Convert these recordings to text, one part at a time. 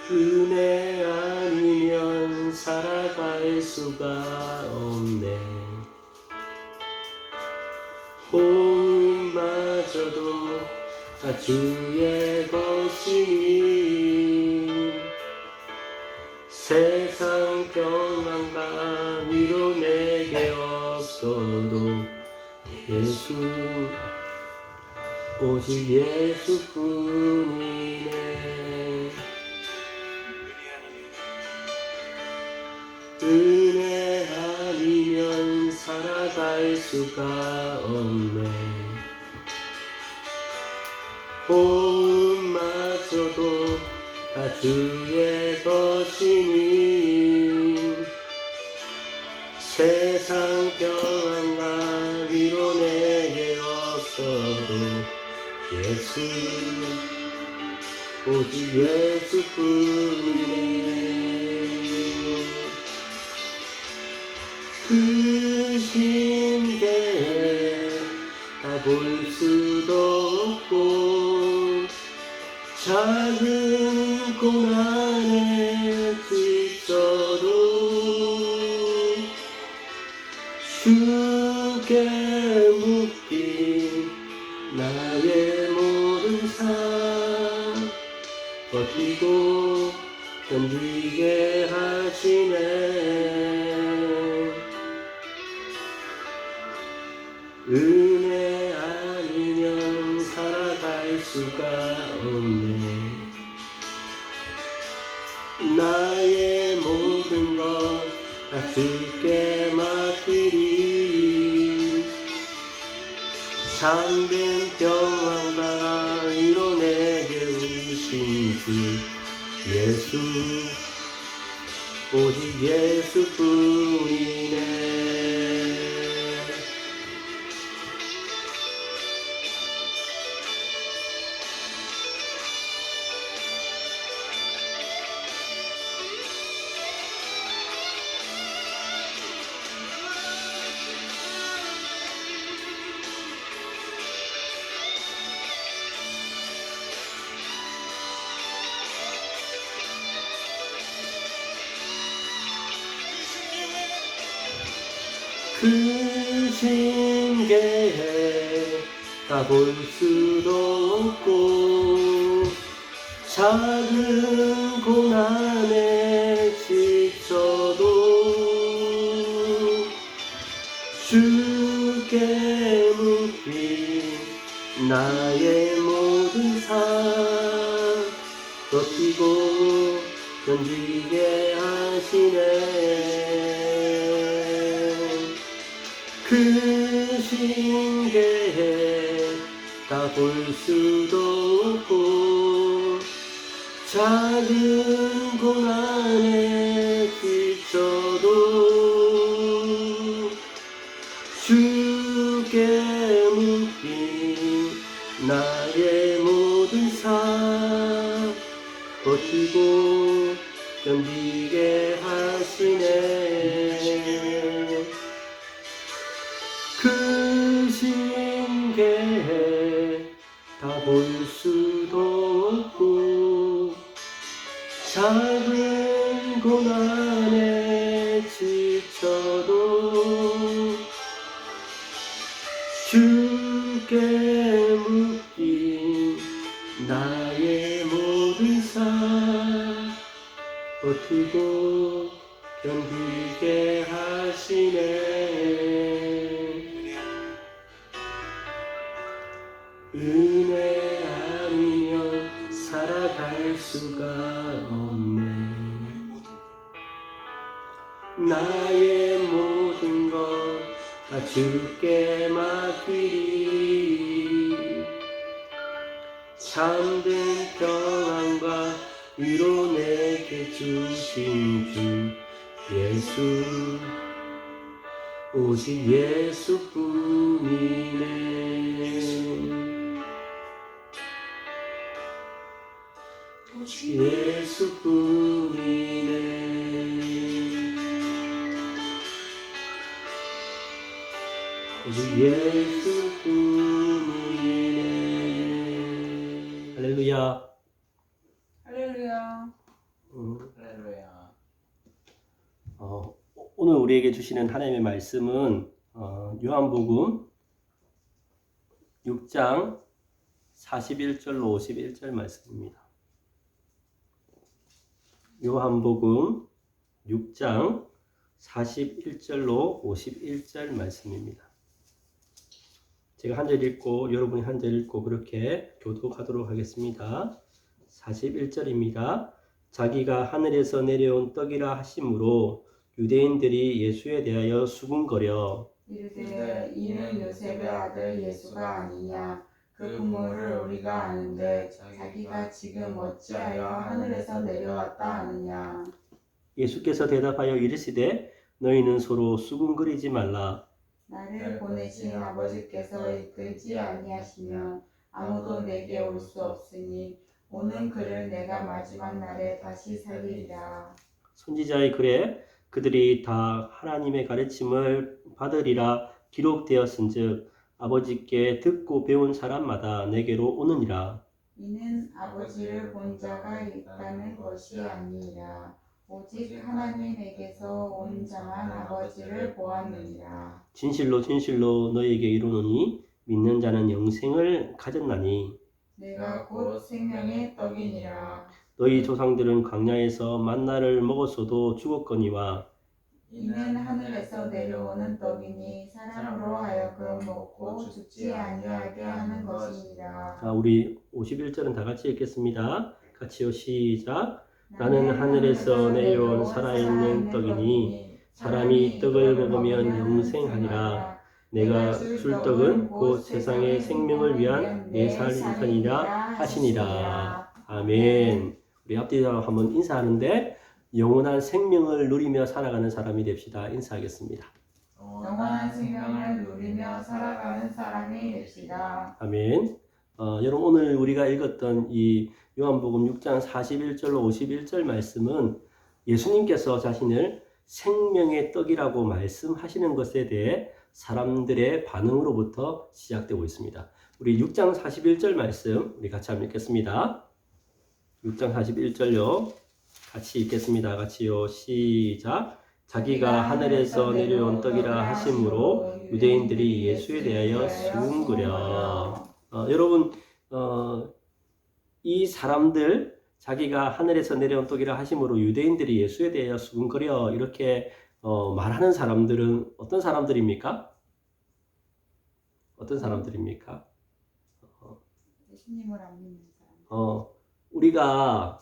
은혜 아니면 살아갈 수가 없네. 호흡마저도 다 주의 것이니 세상 평안과 위로 내게 없어도 예수 오직 예수뿐이네. 은혜 아니면 살아갈 수가 없네. 호흡마저도 다 주의 것이니 세상 평안과 위로 내게 없어도 예수 오직 예수뿐이네. 크신 게 다 볼 수도 없고 작은 고난에 지쳐도 주께 묶인 나의 모든 삶 버티고 견디게 하시네. 은혜 아니면 살아갈 수가 없네. 나의 모든 것 다 주께 맡기리. 참된 평안과 위로 내게 오신 주 예수 오직 예수뿐이네. 크신 게 다 볼 수도 없고 작은 고난에 지쳐도 주께 묶인 나의 모든 삶 버티고 견디게 하시네. 크신 게 다 볼 수도 없고 작은 고난에 지쳐도 주께 묶인 나의 모든 삶 버티고 견디게 하시네. 크신 게 다 볼 수도 없고 작은 고난에 지쳐도 주께 묶인 나의 모든 삶 버티고 견디게 하시네. 은혜 아니면 살아갈 수가 없네. 나의 모든 것 다 주께 맡기리. 참된 평안과 위로 내게 주신 주 예수 오직 예수뿐이네. 오직 예수뿐이네. 오직 예수뿐이네. 할렐루야. 할렐루야. 할렐루야. 오늘 우리에게 주시는 하나님의 말씀은 요한복음 6장 41절로 51절 말씀입니다. 요한복음 6장 41절로 51절 말씀입니다. 제가 한 절 읽고 여러분이 한 절 읽고 그렇게 교독하도록 하겠습니다. 41절입니다. 자기가 하늘에서 내려온 떡이라 하심으로 유대인들이 예수에 대하여 수군거려 이르되 이는 요셉의 아들 예수가 아니냐. 그 부모를 우리가 아는데 자기가 지금 어찌하여 하늘에서 내려왔다 하느냐. 예수께서 대답하여 이르시되 너희는 서로 수군거리지 말라. 나를 보내신 아버지께서 이끌지 아니하시면 아무도 내게 올 수 없으니 오는 그를 내가 마지막 날에 다시 살리리라. 선지자의 글에 그들이 다 하나님의 가르침을 받으리라 기록되었은즉 아버지께 듣고 배운 사람마다 내게로 오느니라. 이는 아버지를 본 자가 있다는 것이 아니라 오직 하나님에게서 온 자만 아버지를 보았느니라. 진실로 진실로 너희에게 이르노니 믿는 자는 영생을 가졌나니 내가 곧 생명의 떡이니라. 너희 조상들은 광야에서 만나를 먹었어도 죽었거니와 이는 하늘에서 내려오는 떡이니 사람으로 하여금 먹고 죽지 아니하게 하는 것이니라. 자, 우리 51절은 다 같이 읽겠습니다. 같이요. 시작. 나는 하늘에서 내려온 살아있는 떡이니 사람이 이 떡을 먹으면 영생하리라. 내가 줄 떡은 곧 세상의 생명을 위한 내 살이니라 하시니라. 아멘. 우리 앞뒤로 한번 인사하는데 영원한 생명을 누리며 살아가는 사람이 됩시다. 인사하겠습니다. 영원한 생명을 누리며 살아가는 사람이 됩시다. 아멘. 여러분 오늘 우리가 읽었던 이 요한복음 6장 41절로 51절 말씀은 예수님께서 자신을 생명의 떡이라고 말씀하시는 것에 대해 사람들의 반응으로부터 시작되고 있습니다. 우리 6장 41절 말씀 우리 같이 한번 읽겠습니다. 6장 41절요. 같이 읽겠습니다. 같이요. 시작. 자기가 하늘에서 내려온 떡이라 하심으로 유대인들이 예수에 대하여 수군거려. 여러분 이 사람들 자기가 하늘에서 내려온 떡이라 하심으로 유대인들이 예수에 대하여 수군거려 이렇게 말하는 사람들은 어떤 사람들입니까? 어떤 사람들입니까? 예수님을 안 믿는 사람. 우리가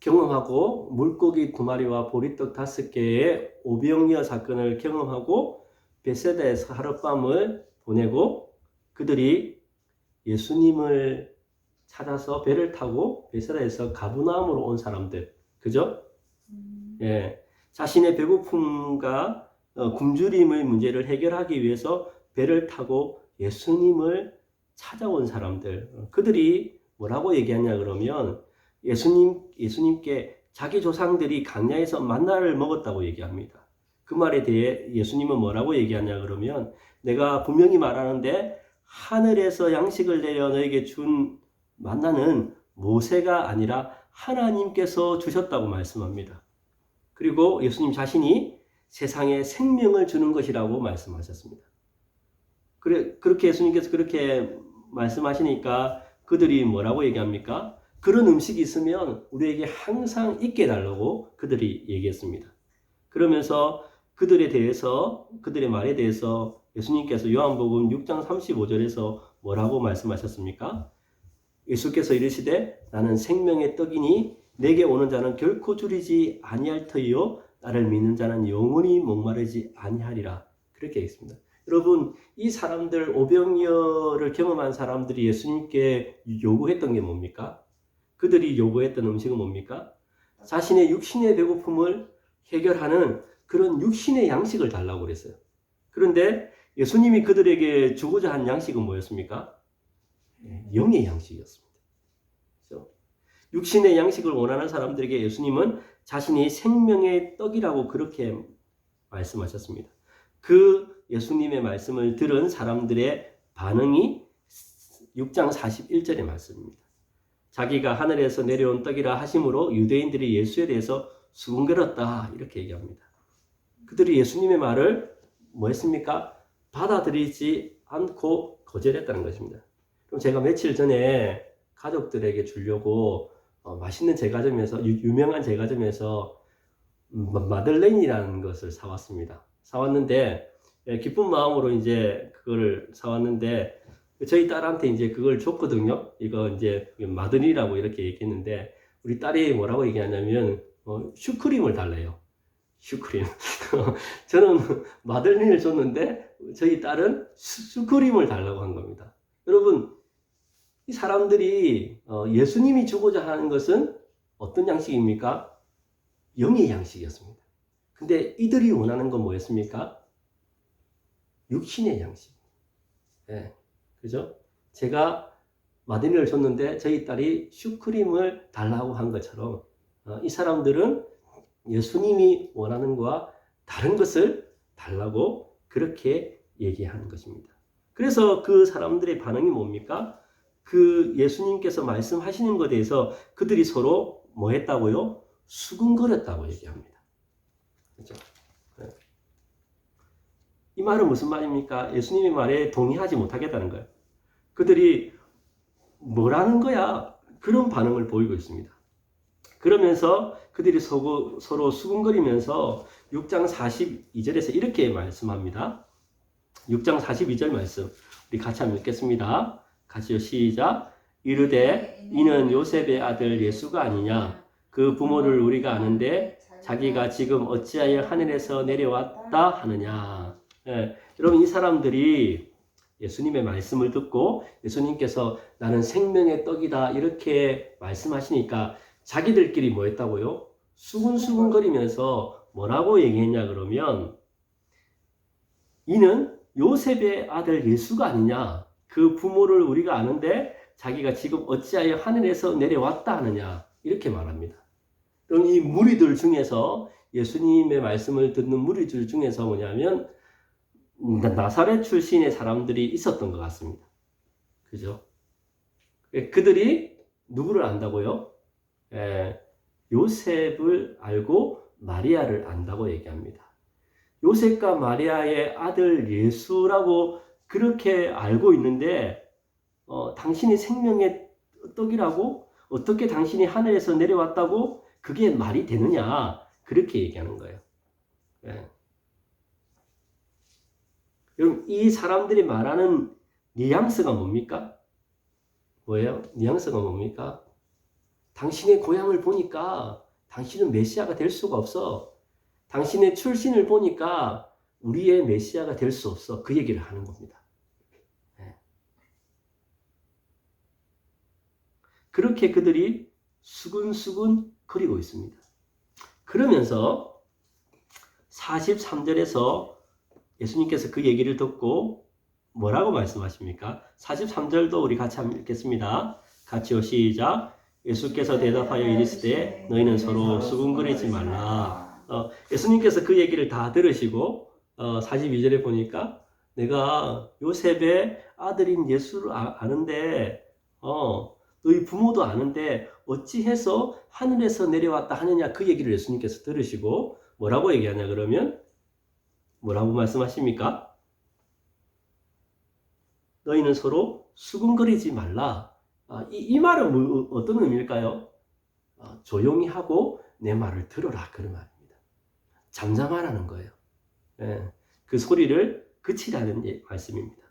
경험하고 물고기 2마리와 보리떡 5개의 오병이어 사건을 경험하고 베세다에서 하룻밤을 보내고 그들이 예수님을 찾아서 배를 타고 베세다에서 가브나움으로 온 사람들, 그죠? 예, 자신의 배고픔과 굶주림의 문제를 해결하기 위해서 배를 타고 예수님을 찾아온 사람들, 그들이 뭐라고 얘기하냐 그러면 예수님께 자기 조상들이 광야에서 만나를 먹었다고 얘기합니다. 그 말에 대해 예수님은 뭐라고 얘기하냐 그러면 내가 분명히 말하는데 하늘에서 양식을 내려 너에게 준 만나는 모세가 아니라 하나님께서 주셨다고 말씀합니다. 그리고 예수님 자신이 세상에 생명을 주는 것이라고 말씀하셨습니다. 그렇게 예수님께서 그렇게 말씀하시니까 그들이 뭐라고 얘기합니까? 그런 음식이 있으면 우리에게 항상 있게 해달라고 그들이 얘기했습니다. 그러면서 그들의 말에 대해서 예수님께서 요한복음 6장 35절에서 뭐라고 말씀하셨습니까? 예수께서 이르시되 나는 생명의 떡이니 내게 오는 자는 결코 줄이지 아니할 터이요 나를 믿는 자는 영원히 목마르지 아니하리라. 그렇게 했습니다. 여러분 이 사람들 오병이어를 경험한 사람들이 예수님께 요구했던 게 뭡니까? 그들이 요구했던 음식은 뭡니까? 자신의 육신의 배고픔을 해결하는 그런 육신의 양식을 달라고 그랬어요. 그런데 예수님이 그들에게 주고자 한 양식은 뭐였습니까? 영의 양식이었습니다. 그렇죠? 육신의 양식을 원하는 사람들에게 예수님은 자신이 생명의 떡이라고 그렇게 말씀하셨습니다. 그 예수님의 말씀을 들은 사람들의 반응이 6장 41절의 말씀입니다. 자기가 하늘에서 내려온 떡이라 하심으로 유대인들이 예수에 대해서 수군거렸다 이렇게 얘기합니다. 그들이 예수님의 말을 뭐 했습니까? 받아들이지 않고 거절했다는 것입니다. 그럼 제가 며칠 전에 가족들에게 주려고 맛있는 제과점에서 유명한 제과점에서 마들렌이라는 것을 사왔습니다. 사왔는데 기쁜 마음으로 이제 그거를 사왔는데 저희 딸한테 이제 그걸 줬거든요. 이거 이제 마들이라고 이렇게 얘기했는데 우리 딸이 뭐라고 얘기하냐면 슈크림을 달래요. 슈크림. 저는 마들린을 줬는데 저희 딸은 슈크림을 달라고 한 겁니다. 여러분, 이 사람들이 예수님이 주고자 하는 것은 어떤 양식입니까? 영의 양식이었습니다. 근데 이들이 원하는 건 뭐였습니까? 육신의 양식. 네, 그죠? 제가 마들린을 줬는데 저희 딸이 슈크림을 달라고 한 것처럼 이 사람들은 예수님이 원하는 것과 다른 것을 달라고 그렇게 얘기하는 것입니다. 그래서 그 사람들의 반응이 뭡니까? 그 예수님께서 말씀하시는 것에 대해서 그들이 서로 뭐 했다고요? 수군거렸다고 얘기합니다. 그렇죠? 네. 이 말은 무슨 말입니까? 예수님의 말에 동의하지 못하겠다는 거예요. 그들이 뭐라는 거야? 그런 반응을 보이고 있습니다. 그러면서 그들이 서로 수군거리면서 6장 42절에서 이렇게 말씀합니다. 6장 42절 말씀 우리 같이 한번 읽겠습니다. 같이요. 시작. 이르되 이는 요셉의 아들 예수가 아니냐? 그 부모를 우리가 아는데 자기가 지금 어찌하여 하늘에서 내려왔다 하느냐? 예, 여러분 이 사람들이 예수님의 말씀을 듣고 예수님께서 나는 생명의 떡이다 이렇게 말씀하시니까 자기들끼리 뭐 했다고요? 수군수군거리면서 뭐라고 얘기했냐 그러면 이는 요셉의 아들 예수가 아니냐? 그 부모를 우리가 아는데 자기가 지금 어찌하여 하늘에서 내려왔다 하느냐? 이렇게 말합니다. 그럼 이 무리들 중에서 예수님의 말씀을 듣는 무리들 중에서 뭐냐면 나사렛 출신의 사람들이 있었던 것 같습니다. 그죠? 그들이 누구를 안다고요? 요셉을 알고 마리아를 안다고 얘기합니다. 요셉과 마리아의 아들 예수라고 그렇게 알고 있는데 당신이 생명의 떡이라고 어떻게 당신이 하늘에서 내려왔다고 그게 말이 되느냐 그렇게 얘기하는 거예요. 여러분 이 사람들이 말하는 뉘앙스가 뭡니까? 뭐예요? 뉘앙스가 뭡니까? 당신의 고향을 보니까 당신은 메시아가 될 수가 없어. 당신의 출신을 보니까 우리의 메시아가 될 수 없어. 그 얘기를 하는 겁니다. 네. 그렇게 그들이 수근수근 거리고 있습니다. 그러면서 43절에서 예수님께서 그 얘기를 듣고 뭐라고 말씀하십니까? 43절도 우리 같이 한번 읽겠습니다. 같이요. 시작. 예수께서 대답하여 이르시되 너희는 서로 수군거리지 말라. 예수님께서 그 얘기를 다 들으시고 42절에 보니까 내가 요셉의 아들인 예수를 아는데 너희 부모도 아는데 어찌해서 하늘에서 내려왔다 하느냐 그 얘기를 예수님께서 들으시고 뭐라고 얘기하냐 그러면 뭐라고 말씀하십니까? 너희는 서로 수군거리지 말라. 이 말은 어떤 의미일까요? 조용히 하고 내 말을 들어라 그런 말입니다. 잠잠하라는 거예요. 그 소리를 그치라는 말씀입니다.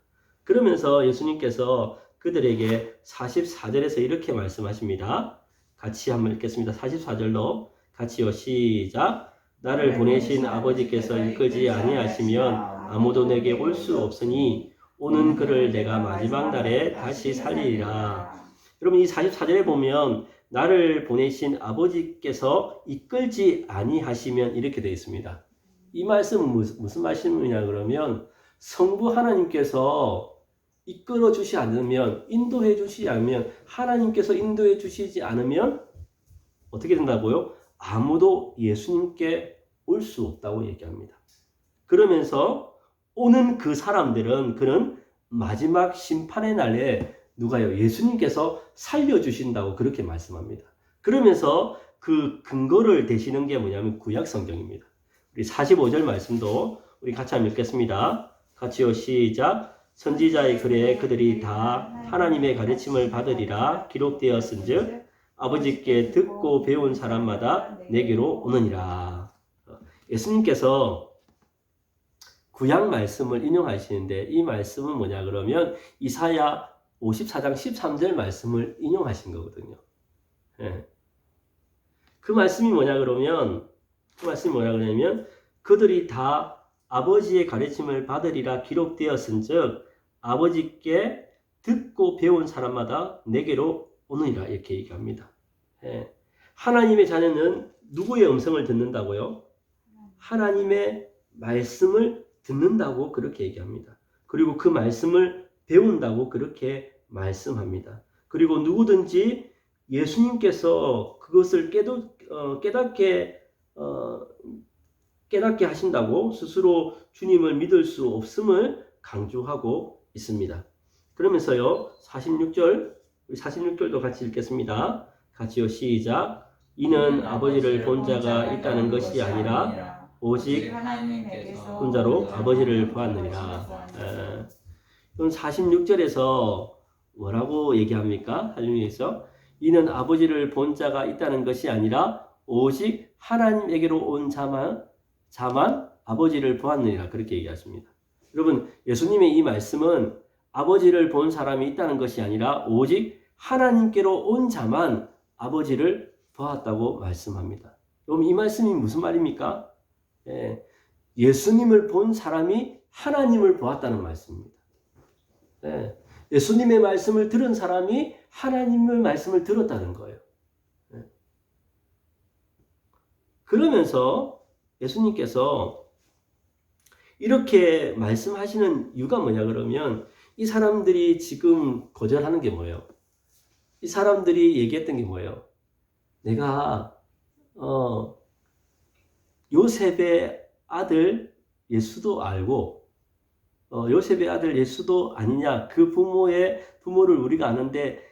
그러면서 예수님께서 그들에게 44절에서 이렇게 말씀하십니다. 같이 한번 읽겠습니다. 44절로 같이요. 시작. 나를 보내신 아버지께서 이끄지 아니하시면 아무도 내게 올 수 없으니 오는 그를 내가 마지막 날에 다시 살리리라. 여러분 이 44절에 보면 나를 보내신 아버지께서 이끌지 아니하시면 이렇게 되어 있습니다. 이 말씀은 무슨 말씀이냐 그러면 성부 하나님께서 이끌어 주시지 않으면 인도해 주시지 않으면 하나님께서 인도해 주시지 않으면 어떻게 된다고요? 아무도 예수님께 올 수 없다고 얘기합니다. 그러면서 오는 그 사람들은 그는 마지막 심판의 날에 누가요? 예수님께서 살려주신다고 그렇게 말씀합니다. 그러면서 그 근거를 대시는 게 뭐냐면 구약 성경입니다. 우리 45절 말씀도 우리 같이 한번 읽겠습니다. 같이요, 시작. 선지자의 글에 그들이 다 하나님의 가르침을 받으리라 기록되었은즉 아버지께 듣고 배운 사람마다 내게로 오느니라. 예수님께서 구약 말씀을 인용하시는데 이 말씀은 뭐냐 그러면 이사야 54장 13절 말씀을 인용하신 거거든요. 예. 그 말씀이 뭐냐 그러면 그들이 다 아버지의 가르침을 받으리라 기록되었은즉 아버지께 듣고 배운 사람마다 내게로 오느니라 이렇게 얘기합니다. 예. 하나님의 자녀는 누구의 음성을 듣는다고요? 하나님의 말씀을 듣는다고 그렇게 얘기합니다. 그리고 그 말씀을 배운다고 그렇게 말씀합니다. 그리고 누구든지 예수님께서 그것을 깨닫게 하신다고 스스로 주님을 믿을 수 없음을 강조하고 있습니다. 그러면서요, 46절도 같이 읽겠습니다. 같이요, 시작. 이는 아버지를 본 자가 있다는 것이 아니라 오직 혼자로 아버지를 보았느니라. 46절에서 뭐라고 얘기합니까? 46절에서 이는 아버지를 본 자가 있다는 것이 아니라 오직 하나님에게로 온 자만 아버지를 보았느니라 그렇게 얘기하십니다. 여러분, 예수님의 이 말씀은 아버지를 본 사람이 있다는 것이 아니라 오직 하나님께로 온 자만 아버지를 보았다고 말씀합니다. 여러분, 이 말씀이 무슨 말입니까? 예수님을 본 사람이 하나님을 보았다는 말씀입니다. 예수님의 말씀을 들은 사람이 하나님의 말씀을 들었다는 거예요. 그러면서 예수님께서 이렇게 말씀하시는 이유가 뭐냐 그러면 이 사람들이 지금 거절하는 게 뭐예요? 이 사람들이 얘기했던 게 뭐예요? 내가 요셉의 아들 예수도 알고 요셉의 아들 예수도 아니냐, 그 부모를 우리가 아는데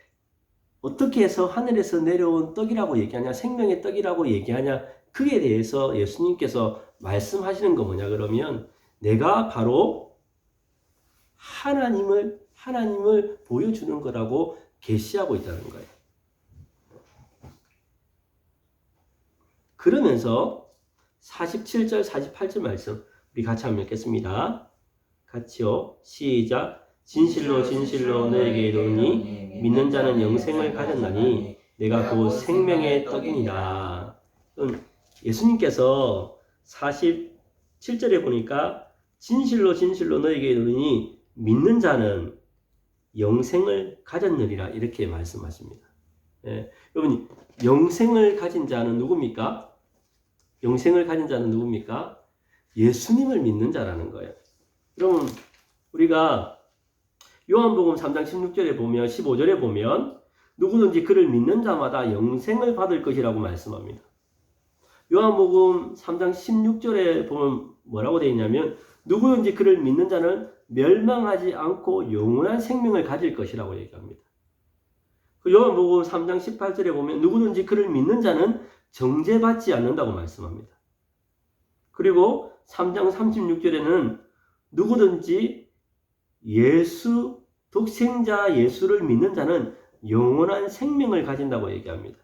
어떻게 해서 하늘에서 내려온 떡이라고 얘기하냐, 생명의 떡이라고 얘기하냐, 그에 대해서 예수님께서 말씀하시는 거 뭐냐 그러면 내가 바로 하나님을 보여주는 거라고 계시하고 있다는 거예요. 그러면서 47절 48절 말씀 우리 같이 한번 읽겠습니다. 같이요, 시작. 진실로 진실로 너에게 이르노니 믿는 자는 영생을 가졌나니 내가 곧 생명의 떡이니라. 예수님께서 47절에 보니까 진실로 진실로 너에게 이르노니 믿는 자는 영생을 가졌느니라 이렇게 말씀하십니다. 여러분, 영생을 가진 자는 누굽니까? 영생을 가진 자는 누굽니까? 예수님을 믿는 자라는 거예요. 여러분, 우리가 요한복음 3장 16절에 보면 15절에 보면 누구든지 그를 믿는 자마다 영생을 받을 것이라고 말씀합니다. 요한복음 3장 16절에 보면 뭐라고 되어 있냐면 누구든지 그를 믿는 자는 멸망하지 않고 영원한 생명을 가질 것이라고 얘기합니다. 그 요한복음 3장 18절에 보면 누구든지 그를 믿는 자는 정죄받지 않는다고 말씀합니다. 그리고 3장 36절에는 누구든지 독생자 예수를 믿는 자는 영원한 생명을 가진다고 얘기합니다.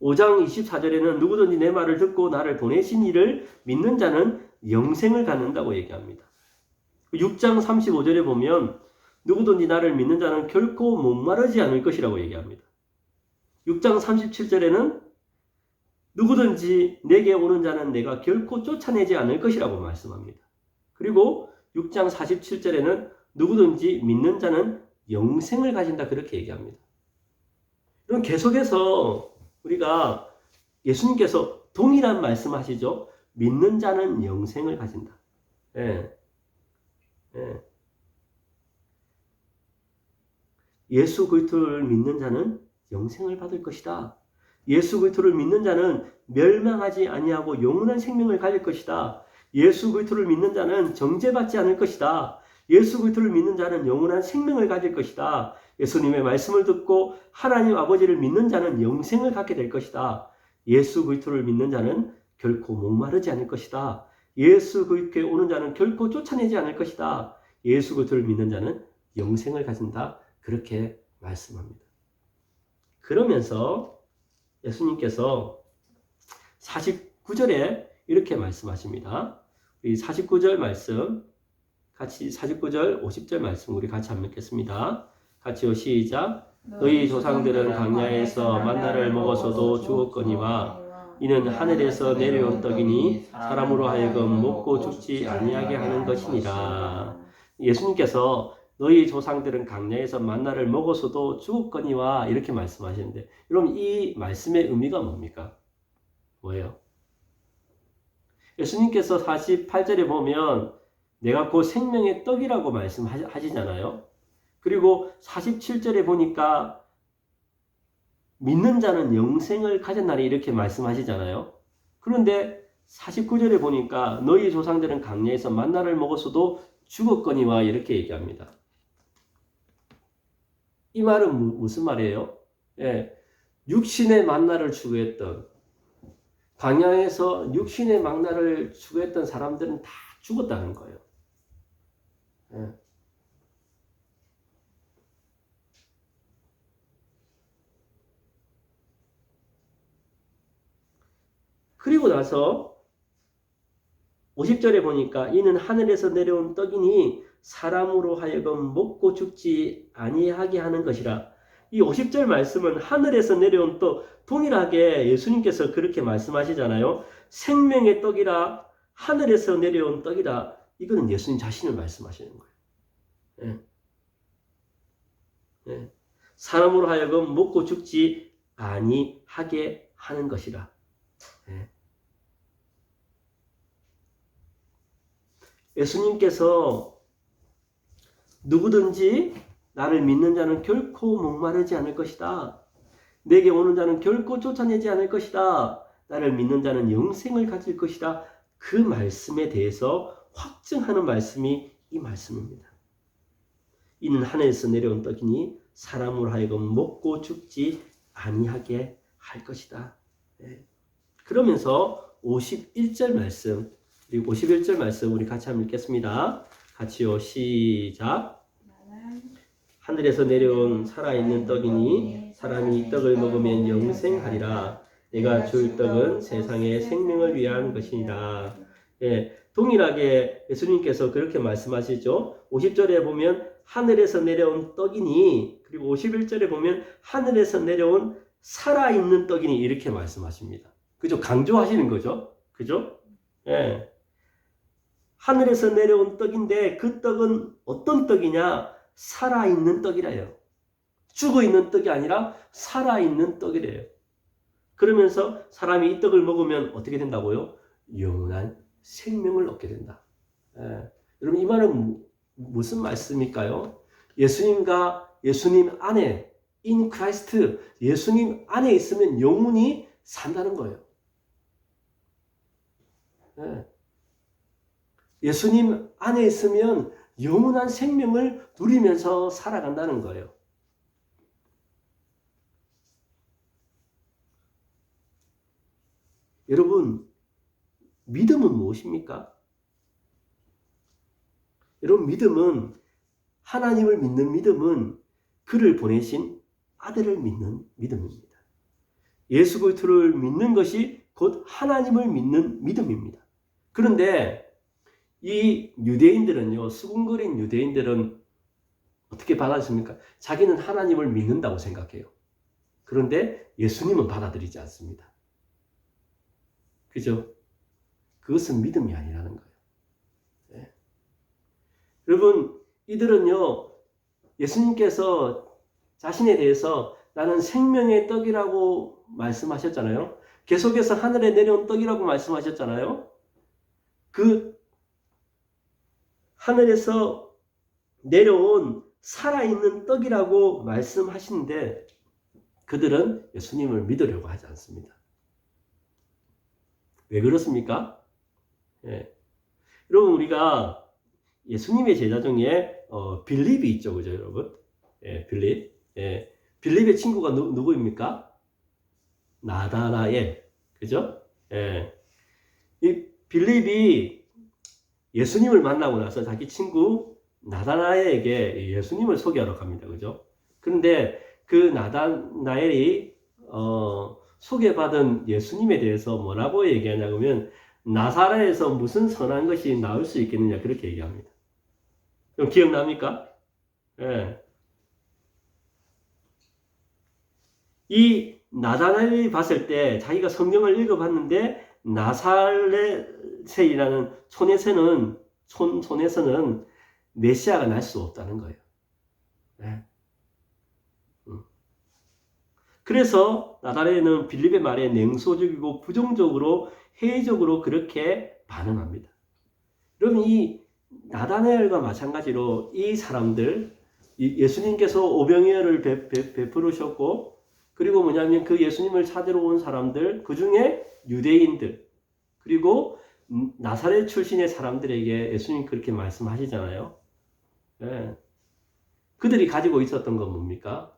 5장 24절에는 누구든지 내 말을 듣고 나를 보내신 이를 믿는 자는 영생을 갖는다고 얘기합니다. 6장 35절에 보면 누구든지 나를 믿는 자는 결코 목마르지 않을 것이라고 얘기합니다. 6장 37절에는 누구든지 내게 오는 자는 내가 결코 쫓아내지 않을 것이라고 말씀합니다. 그리고 6장 47절에는 누구든지 믿는 자는 영생을 가진다 그렇게 얘기합니다. 그럼 계속해서 우리가 예수님께서 동일한 말씀하시죠. 믿는 자는 영생을 가진다. 예수 그리스도를 믿는 자는 영생을 받을 것이다. 예수 그리스도를 믿는 자는 멸망하지 아니하고 영원한 생명을 가질 것이다. 예수 그리스도를 믿는 자는 정죄받지 않을 것이다. 예수 그리스도를 믿는 자는 영원한 생명을 가질 것이다. 예수님의 말씀을 듣고 하나님 아버지를 믿는 자는 영생을 갖게 될 것이다. 예수 그리스도를 믿는 자는 결코 목마르지 않을 것이다. 예수 그리스도에 오는 자는 결코 쫓아내지 않을 것이다. 예수 그리스도를 믿는 자는 영생을 가진다. 그렇게 말씀합니다. 그러면서 예수님께서 49절에 이렇게 말씀하십니다. 이 49절 말씀 같이 49절 50절 말씀 우리 같이 한번 읽겠습니다. 같이요. 시작. 너희 조상들은 광야에서 만나를 먹어서도 죽었거니와 이는 하늘에서 내려온 떡이니 사람으로 하여금 먹고 죽지 아니하게 하는 것이니라. 예수님께서 너희 조상들은 광야에서 만나를 먹어서도 죽었거니와 이렇게 말씀하시는데 여러분 이 말씀의 의미가 뭡니까? 뭐예요? 예수님께서 48절에 보면 내가 곧 생명의 떡이라고 말씀하시잖아요. 그리고 47절에 보니까 믿는 자는 영생을 가졌나니 이렇게 말씀하시잖아요. 그런데 49절에 보니까 너희 조상들은 광야에서 만나를 먹었어도 죽었거니와 이렇게 얘기합니다. 이 말은 무슨 말이에요? 예, 육신의 만나를 추구했던 광야에서 육신의 만나를 추구했던 사람들은 다 죽었다는 거예요. 예. 그리고 나서 50절에 보니까 이는 하늘에서 내려온 떡이니 사람으로 하여금 먹고 죽지 아니하게 하는 것이라. 이 50절 말씀은 하늘에서 내려온 떡, 동일하게 예수님께서 그렇게 말씀하시잖아요. 생명의 떡이라, 하늘에서 내려온 떡이라. 이거는 예수님 자신을 말씀하시는 거예요. 예. 예. 사람으로 하여금 먹고 죽지 아니하게 하는 것이라. 예. 예수님께서 누구든지 나를 믿는 자는 결코 목마르지 않을 것이다. 내게 오는 자는 결코 쫓아내지 않을 것이다. 나를 믿는 자는 영생을 가질 것이다. 그 말씀에 대해서 확증하는 말씀이 이 말씀입니다. 이는 하늘에서 내려온 떡이니 사람으로 하여금 먹고 죽지 아니하게 할 것이다. 네. 그러면서 51절 말씀, 그리고 51절 말씀 우리 같이 한번 읽겠습니다. 같이요. 시작. 하늘에서 내려온 살아있는 떡이니 사람이 이 떡을 먹으면 영생하리라. 내가 줄 떡은 세상의 생명을 위한 것이니라. 예, 동일하게 예수님께서 그렇게 말씀하시죠. 50절에 보면 하늘에서 내려온 떡이니, 그리고 51절에 보면 하늘에서 내려온 살아있는 떡이니 이렇게 말씀하십니다. 그죠? 강조하시는 거죠. 그죠? 예. 하늘에서 내려온 떡인데 그 떡은 어떤 떡이냐? 살아있는 떡이래요. 죽어있는 떡이 아니라 살아있는 떡이래요. 그러면서 사람이 이 떡을 먹으면 어떻게 된다고요? 영원한 생명을 얻게 된다. 예. 여러분 이 말은 무슨 말씀일까요? 예수님과 예수님 안에 in Christ, 예수님 안에 있으면 영원히 산다는 거예요. 예. 예수님 안에 있으면 영원한 생명을 누리면서 살아간다는 거예요. 여러분, 믿음은 무엇입니까? 여러분, 믿음은, 하나님을 믿는 믿음은 그를 보내신 아들을 믿는 믿음입니다. 예수 그리스도를 믿는 것이 곧 하나님을 믿는 믿음입니다. 그런데 이 유대인들은요, 수군거린 유대인들은 어떻게 받아들입니까? 자기는 하나님을 믿는다고 생각해요. 그런데 예수님은 받아들이지 않습니다. 그죠? 그것은 믿음이 아니라는 거예요. 네. 여러분, 이들은요, 예수님께서 자신에 대해서 나는 생명의 떡이라고 말씀하셨잖아요. 계속해서 하늘에 내려온 떡이라고 말씀하셨잖아요. 그 하늘에서 내려온 살아있는 떡이라고 말씀하시는데 그들은 예수님을 믿으려고 하지 않습니다. 왜 그렇습니까? 예. 여러분 우리가 예수님의 제자 중에 빌립이 있죠, 그죠, 여러분? 예, 빌립. 예, 빌립의 친구가 누구입니까? 나다나엘, 그죠? 예, 이 빌립이 예수님을 만나고 나서 자기 친구 나다나엘에게 예수님을 소개하러 갑니다, 그죠? 그런데 그 나다나엘이 소개받은 예수님에 대해서 뭐라고 얘기하냐면 나사렛에서 무슨 선한 것이 나올 수 있겠느냐 그렇게 얘기합니다. 그럼 기억납니까? 예. 이 나다나엘이 봤을 때 자기가 성경을 읽어봤는데 나사렛이라는 손에서는 메시아가 날 수 없다는 거예요. 예. 그래서 나다나엘은 빌립의 말에 냉소적이고 부정적으로 회의적으로 그렇게 반응합니다. 여러분 이 나다나엘과 마찬가지로 이 사람들 예수님께서 오병이어를 베풀으셨고 그리고 뭐냐면 그 예수님을 찾으러 온 사람들 그 중에 유대인들 그리고 나사렛 출신의 사람들에게 예수님 그렇게 말씀하시잖아요. 네. 그들이 가지고 있었던 건 뭡니까?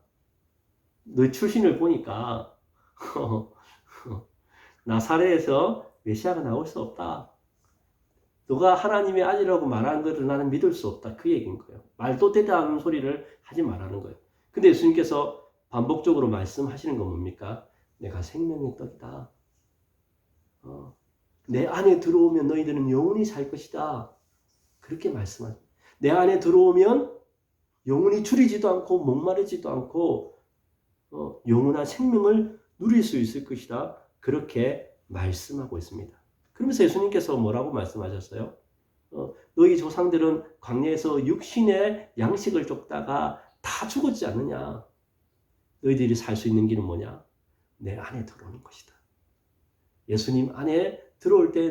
너 출신을 보니까 나사렛에서 메시아가 나올 수 없다. 너가 하나님의 아들이라고 말하는 것을 나는 믿을 수 없다. 그 얘기인 거예요. 말도 되지 않는 소리를 하지 말라는 거예요. 근데 예수님께서 반복적으로 말씀하시는 건 뭡니까? 내가 생명의 떡이다. 내 안에 들어오면 너희들은 영원히 살 것이다. 그렇게 말씀하세요. 내 안에 들어오면 영원히 줄이지도 않고 목마르지도 않고 영원한 생명을 누릴 수 있을 것이다. 그렇게 말씀하고 있습니다. 그러면서 예수님께서 뭐라고 말씀하셨어요? 너희 조상들은 광야에서 육신의 양식을 쫓다가 다 죽었지 않느냐? 너희들이 살 수 있는 길은 뭐냐? 내 안에 들어오는 것이다. 예수님 안에 들어올 때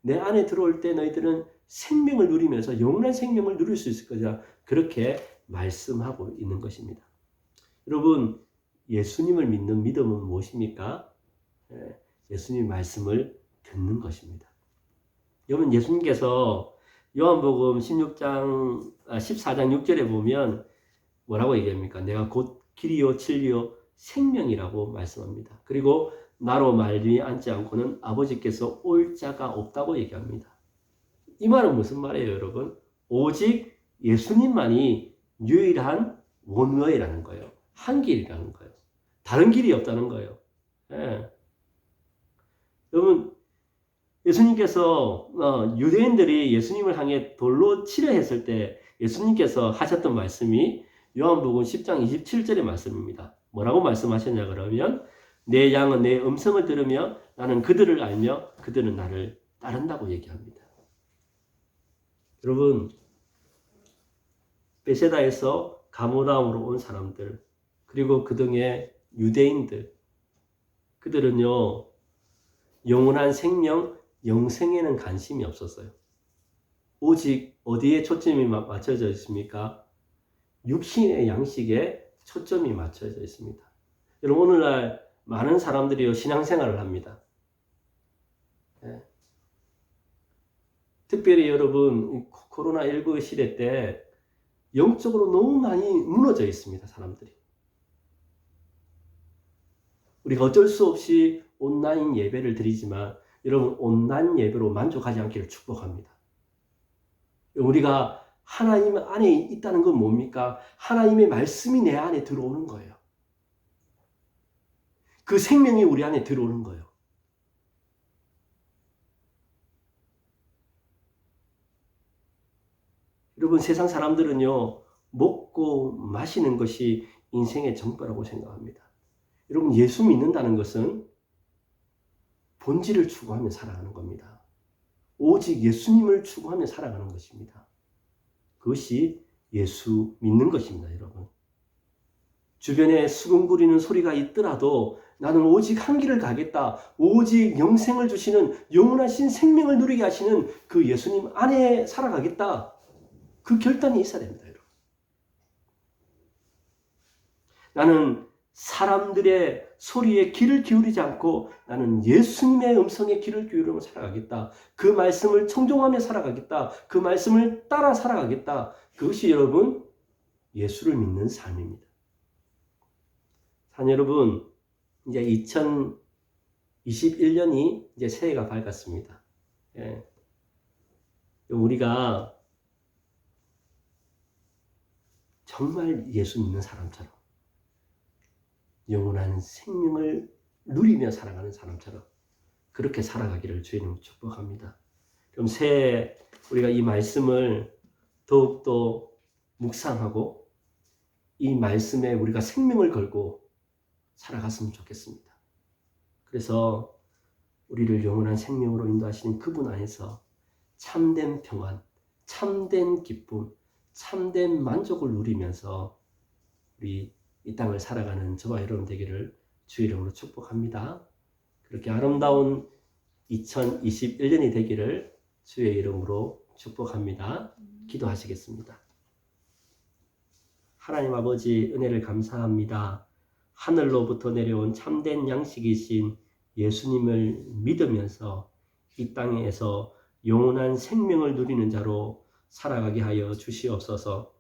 내 안에 들어올 때 너희들은 생명을 누리면서 영원한 생명을 누릴 수 있을 거다. 그렇게 말씀하고 있는 것입니다. 여러분, 예수님을 믿는 믿음은 무엇입니까? 예수님 말씀을 듣는 것입니다. 여러분, 예수님께서 요한복음 14장 6절에 보면 뭐라고 얘기합니까? 내가 곧 길이요 진리요 생명이라고 말씀합니다. 그리고 나로 말미암지 않고는 아버지께서 올 자가 없다고 얘기합니다. 이 말은 무슨 말이에요, 여러분? 오직 예수님만이 유일한 원웨이라는 거예요. 한 길이라는 거예요. 다른 길이 없다는 거예요. 예. 여러분, 예수님께서 유대인들이 예수님을 향해 돌로 치려 했을 때 예수님께서 하셨던 말씀이 요한복음 10장 27절의 말씀입니다. 뭐라고 말씀하셨냐 그러면 내 양은 내 음성을 들으며 나는 그들을 알며 그들은 나를 따른다고 얘기합니다. 여러분, 베세다에서 가모다움으로 온 사람들 그리고 그 등의 유대인들 그들은요 영원한 생명 영생에는 관심이 없었어요. 오직 어디에 초점이 맞춰져 있습니까? 육신의 양식에 초점이 맞춰져 있습니다. 여러분 오늘날 많은 사람들이 신앙생활을 합니다. 네. 특별히 여러분 코로나19 시대 때 영적으로 너무 많이 무너져 있습니다. 사람들이. 우리가 어쩔 수 없이 온라인 예배를 드리지만 여러분 온라인 예배로 만족하지 않기를 축복합니다. 우리가 하나님 안에 있다는 건 뭡니까? 하나님의 말씀이 내 안에 들어오는 거예요. 그 생명이 우리 안에 들어오는 거예요. 여러분 세상 사람들은요 먹고 마시는 것이 인생의 정보라고 생각합니다. 여러분 예수 믿는다는 것은 본질을 추구하며 살아가는 겁니다. 오직 예수님을 추구하며 살아가는 것입니다. 그것이 예수 믿는 것입니다. 여러분 주변에 수근거리는 소리가 있더라도 나는 오직 한 길을 가겠다. 오직 영생을 주시는 영원하신 생명을 누리게 하시는 그 예수님 안에 살아가겠다. 그 결단이 있어야 됩니다. 여러분. 나는 사람들의 소리에 귀를 기울이지 않고 나는 예수님의 음성에 귀를 기울이며 살아가겠다. 그 말씀을 청종하며 살아가겠다. 그 말씀을 따라 살아가겠다. 그것이 여러분 예수를 믿는 삶입니다. 산 여러분, 이제 2021년이 이제 새해가 밝았습니다. 예. 우리가 정말 예수 믿는 사람처럼 영원한 생명을 누리며 살아가는 사람처럼 그렇게 살아가기를 주님 축복합니다. 그럼 새해 우리가 이 말씀을 더욱더 묵상하고 이 말씀에 우리가 생명을 걸고 살아갔으면 좋겠습니다. 그래서 우리를 영원한 생명으로 인도하시는 그분 안에서 참된 평안, 참된 기쁨, 참된 만족을 누리면서 우리 이 땅을 살아가는 저와 여러분 되기를 주의 이름으로 축복합니다. 그렇게 아름다운 2021년이 되기를 주의 이름으로 축복합니다. 기도하시겠습니다. 하나님 아버지 은혜를 감사합니다. 하늘로부터 내려온 참된 양식이신 예수님을 믿으면서 이 땅에서 영원한 생명을 누리는 자로 살아가게 하여 주시옵소서.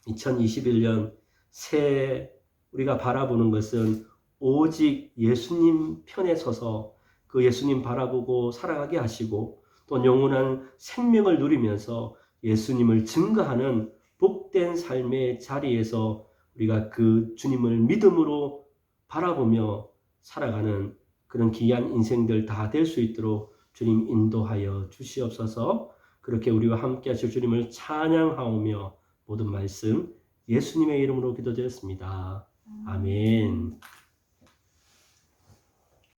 2021년 새해 우리가 바라보는 것은 오직 예수님 편에 서서 그 예수님 바라보고 살아가게 하시고 또 영원한 생명을 누리면서 예수님을 증거하는 복된 삶의 자리에서 우리가 그 주님을 믿음으로 바라보며 살아가는 그런 귀한 인생들 다 될 수 있도록 주님 인도하여 주시옵소서. 그렇게 우리와 함께 하실 주님을 찬양하오며 모든 말씀 예수님의 이름으로 기도드렸습니다. 아멘.